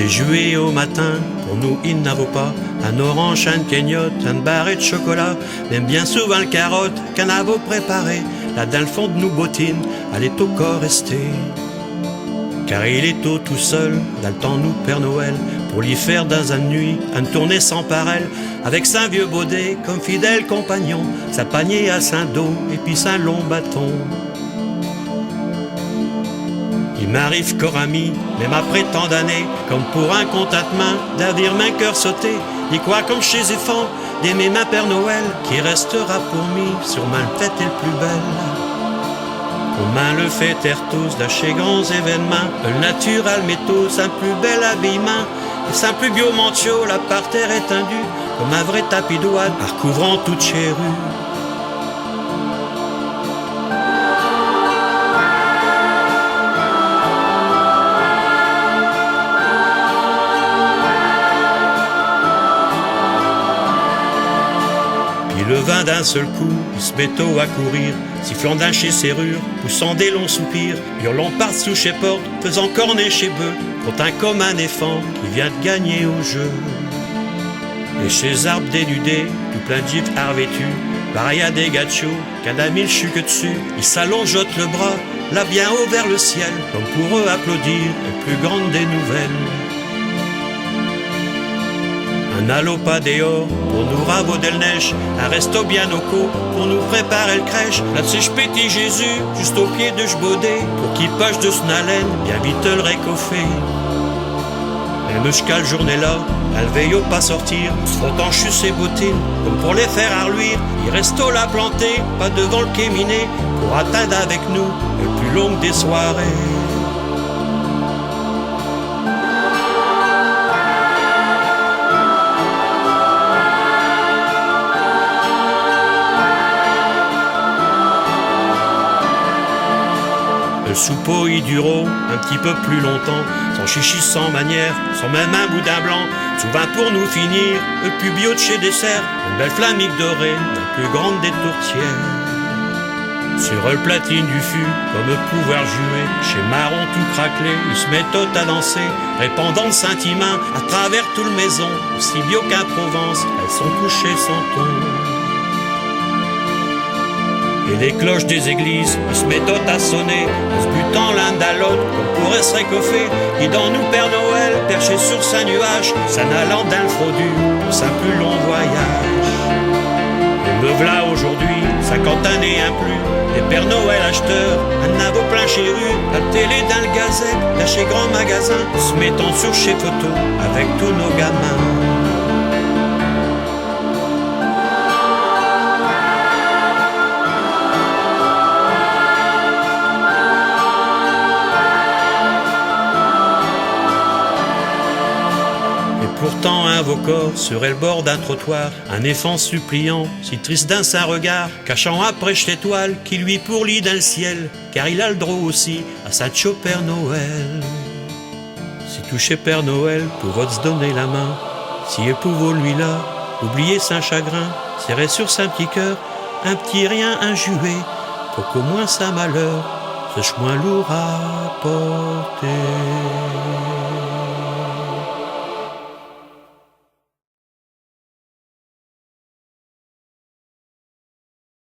Des jouets au matin, pour nous il n'en vaut pas. Un orange, une cagnotte, un barret de chocolat. Même bien souvent le carotte qu'un avo préparé. Là dans le fond de nous bottines, elle est au corps restée. Car il est tôt tout seul, dans le temps nous Père Noël, pour lui faire dans une nuit, une tournée sans pareil, avec sa vieux baudet comme fidèle compagnon, sa panier à sein dos et puis sa long bâton. Il m'arrive qu'au ami, même après tant d'années, comme pour un contentement, d'avoir main cœur sauté, il croit comme chez les enfants, d'aimer ma Père Noël, qui restera pour moi sur ma fête et le plus belle. Pour main le fait terre tous d'acheter grands événements, le natural met tous un plus bel habillement, et sans plus bio mantio, la parterre étendue, comme un vrai tapis d'ouate, parcouvrant toutes chez rues. Le vin d'un seul coup, il se met tôt à courir, sifflant d'un chez serrure, poussant des longs soupirs, hurlant par-dessous chez porte, faisant corner chez bœufs, contre un comme un éléphant qui vient de gagner au jeu. Et chez arbres dénudés, tout plein de gifs revêtus, pareil à des gâteaux, qu'un ami le chut que dessus, ils s'allongent le bras, là bien haut vers le ciel, comme pour eux applaudir, la plus grande des nouvelles. Un halo pas dehors pour nous rabauder le neige, un resto bien au co pour nous préparer le crèche. Là-dessus j'pétis Jésus juste au pied de j'baudet pour qu'il poche de son haleine bien vite le réchauffer. Elle me cale journée là, elle veille au pas sortir, se frottant chus ses bottines comme pour les faire arluire. Il reste au la planter, pas devant le quai miné, pour atteindre avec nous le plus longue des soirées. Le soupeau y durera un petit peu plus longtemps, sans chichi, sans manière, sans même un boudin blanc. Souvent pour nous finir, le plus bio de chez dessert, une belle flamique dorée, la plus grande des tourtières. Sur le platine du fût, comme pouvoir jouer, chez Marron tout craquelé, il se met tout à danser, répandant le sentiment à travers tout le maison, aussi bio qu'à Provence, elles sont couchées sans ton. Et les cloches des églises, ils se mettent à sonner, en se butant l'un à l'autre, comme pourrait se réchauffer. Et dans nous Père Noël, perché sur sa nuage, s'en allant d'un frodu pour sa plus long voyage. Et me v'là aujourd'hui, 50 années un plus, les Père Noël acheteurs, un avo plein chez rue, la télé dans le gazette, là chez grand magasin, se mettant sur chez photo avec tous nos gamins. Pourtant un vos corps serait le bord d'un trottoir, un éléphant suppliant, si triste d'un saint regard, cachant après l'étoile qui lui pourlit dans le ciel, car il a le droit aussi à sa tcho Père Noël. Si toucher Père Noël pour votre se donner la main, si épouvant lui là, oublier saint chagrin, serrer sur sa petit cœur un petit rien, un jouet, pour qu'au moins sa malheur se moins lourd à porter.